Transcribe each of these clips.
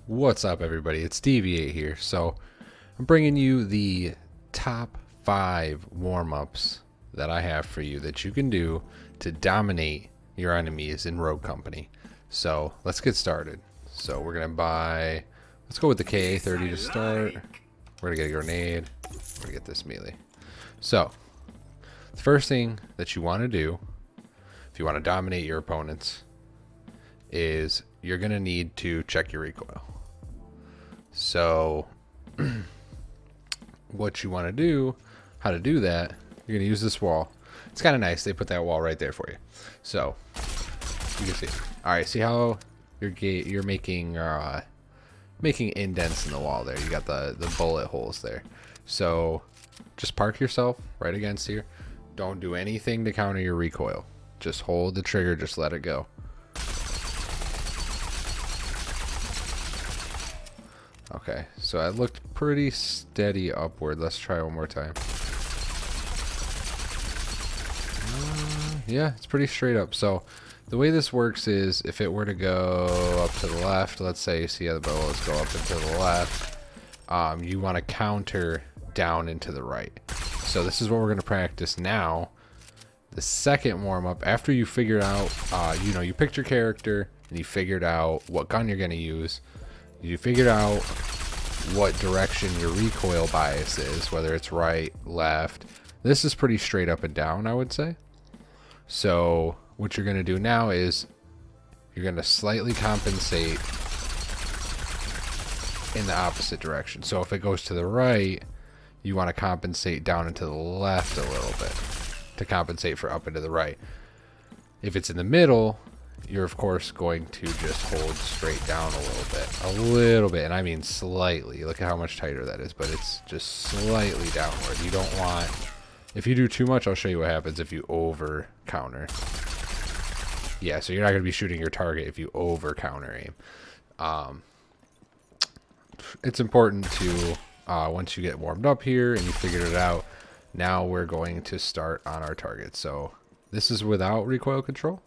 What's up, everybody? It's Deviate here. So I'm bringing you the top 5 warm-ups that I have for you that you can do to dominate your enemies in Rogue Company. So let's get started. So we're gonna buy, let's go with the KA-30 to start. We're gonna get a grenade. We're gonna get this melee. So the first thing that you want to do if you want to dominate your opponents is you're gonna need to check your recoil. So what you want to do, how to do that, you're going to use this wall. It's kind of nice. They put that wall right there for you. So you can see. All right, see how you're making indents in the wall there. You got the bullet holes there. So just park yourself right against here. Don't do anything to counter your recoil. Just hold the trigger, just let it go. Okay, so it looked pretty steady upward. Let's try one more time. Yeah, it's pretty straight up. So the way this works is if it were to go up to the left, let's say you see how the bullets go up and to the left, you want to counter down and to the right. So this is what we're going to practice now. The second warm-up, after you figured out, you picked your character and you figured out what gun you're going to use. You figured out what direction your recoil bias is, whether it's right, left. This is pretty straight up and down, I would say. So what you're going to do now is you're going to slightly compensate in the opposite direction. So if it goes to the right, you want to compensate down and to the left a little bit to compensate for up and to the right. If it's in the middle, you're of course going to just hold straight down a little bit, and I mean slightly. Look at how much tighter that is, but it's just slightly downward. You don't want, if you do too much, I'll show you what happens if you over counter. Yeah, so you're not going to be shooting your target if you over counter aim. It's important to, once you get warmed up here and you figured it out, now we're going to start on our target. So this is without recoil control.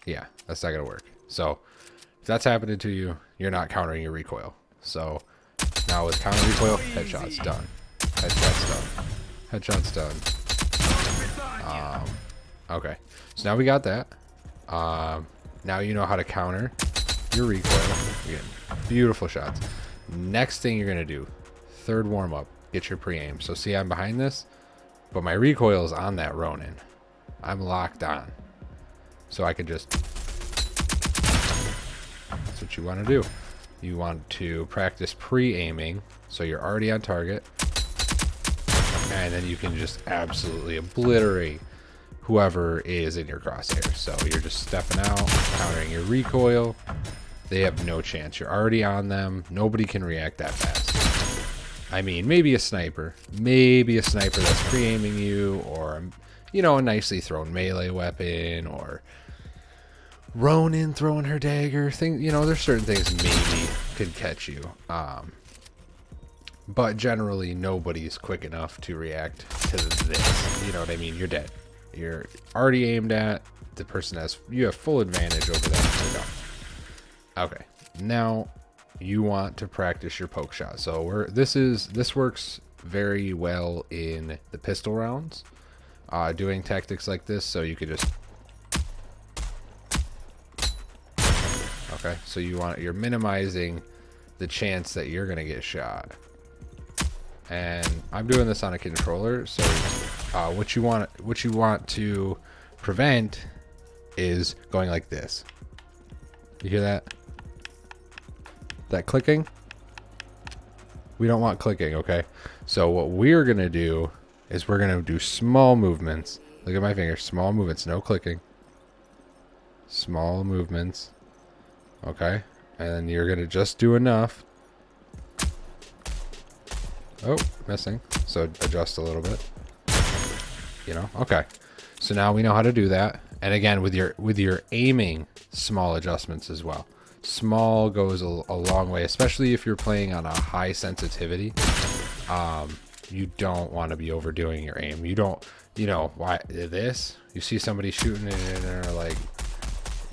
Yeah, that's not gonna work. So if that's happening to you, you're not countering your recoil. So now with counter recoil, headshots done. Headshots done. Headshots done. Okay, so now we got that. Now you know how to counter your recoil. You're getting beautiful shots. Next thing you're gonna do, third warm up, get your pre-aim. So see, I'm behind this, but my recoil is on that Ronin. I'm locked on. So I could just, that's what you want to do. You want to practice pre-aiming, so you're already on target, and then you can just absolutely obliterate whoever is in your crosshairs. So you're just stepping out, countering your recoil. They have no chance. You're already on them. Nobody can react that fast. I mean, maybe a sniper that's pre-aiming you, or a nicely thrown melee weapon, or Ronin throwing her dagger. There's certain things maybe could catch you. But generally, nobody's quick enough to react to this. You know what I mean? You're dead. You're already aimed at. The person you have full advantage over them. Okay. Now, you want to practice your poke shot. So this works very well in the pistol rounds. Doing tactics like this, so you could just, okay, so you're minimizing the chance that you're gonna get shot. And I'm doing this on a controller, so what you want to prevent is going like this. You hear that? That clicking? We don't want clicking, okay? So what we're gonna do is we're going to do small movements. Look at my finger. Small movements. No clicking. Small movements. Okay. And then you're going to just do enough. Oh, missing. So adjust a little bit. Okay. So now we know how to do that. And again, with your aiming, small adjustments as well. Small goes a long way, especially if you're playing on a high sensitivity. You don't want to be overdoing your aim. You don't, you know, why this? You see somebody shooting it and they're like,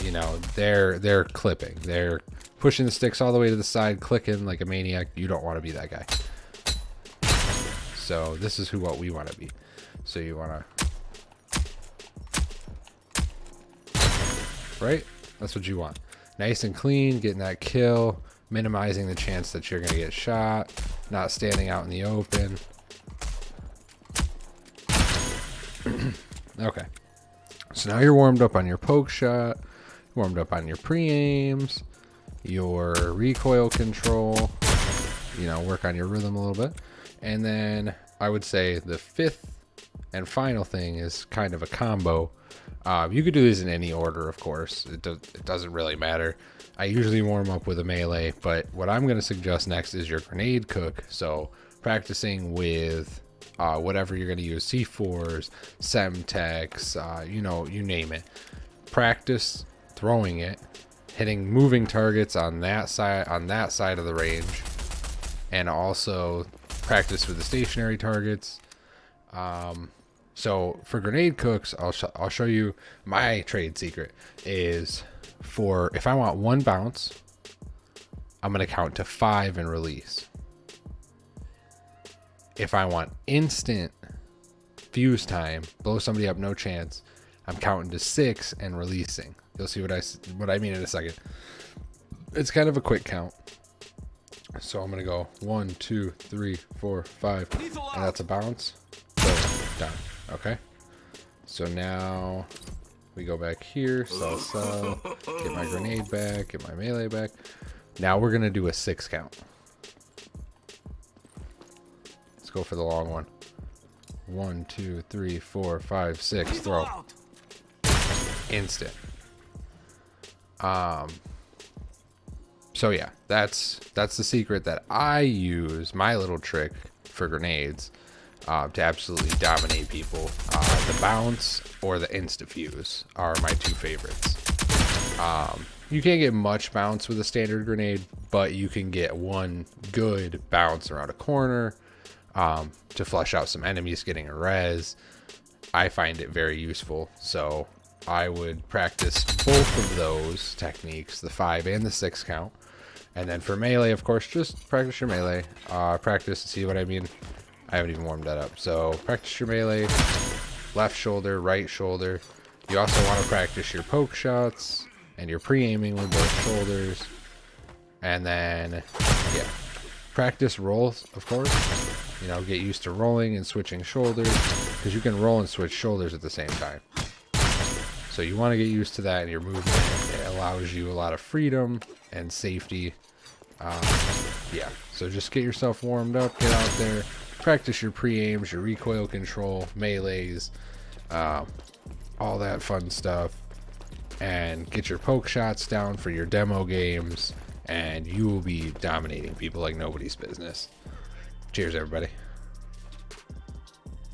you know, they're clipping. They're pushing the sticks all the way to the side, clicking like a maniac. You don't want to be that guy. So this is what we want to be. So you want to, right? That's what you want. Nice and clean, getting that kill, minimizing the chance that you're going to get shot, not standing out in the open. Okay. So now you're warmed up on your poke shot, warmed up on your pre-aims, your recoil control, you know, work on your rhythm a little bit. And then I would say the fifth and final thing is kind of a combo. You could do these in any order, of course. It doesn't really matter. I usually warm up with a melee, but what I'm going to suggest next is your grenade cook. So practicing with whatever you're going to use, C4s, Semtex, you know, you name it. Practice throwing it, hitting moving targets on that side of the range, and also practice with the stationary targets. So for grenade cooks, I'll show you my trade secret is for if I want one bounce, I'm going to count to 5 and release. If I want instant fuse time, blow somebody up, no chance, I'm counting to 6 and releasing. You'll see what I mean in a second. It's kind of a quick count. So I'm going to go 1, 2, 3, 4, 5, and that's a bounce. Boom, done. Okay. So now we go back here, sell, get my grenade back, get my melee back. Now we're going to do a 6 count. Let's go for the long one. 1, 2, 3, 4, 5, 6, throw. Instant. So yeah, that's the secret that I use, my little trick for grenades, to absolutely dominate people. The bounce or the insta fuse are my two favorites. You can't get much bounce with a standard grenade, but you can get one good bounce around a corner to flush out some enemies getting a res. I find it very useful, so I would practice both of those techniques, the 5 and the 6 count. And then for melee, of course, just practice your melee. Practice, see what I mean? I haven't even warmed that up. So practice your melee, left shoulder, right shoulder. You also want to practice your poke shots and your pre-aiming with both shoulders. And then, yeah, practice rolls, of course. You know, get used to rolling and switching shoulders, because you can roll and switch shoulders at the same time. So you want to get used to that in your movement. It allows you a lot of freedom and safety. Yeah, so just get yourself warmed up, get out there, practice your pre-aims, your recoil control, melees, all that fun stuff, and get your poke shots down for your demo games, and you will be dominating people like nobody's business. Cheers, everybody.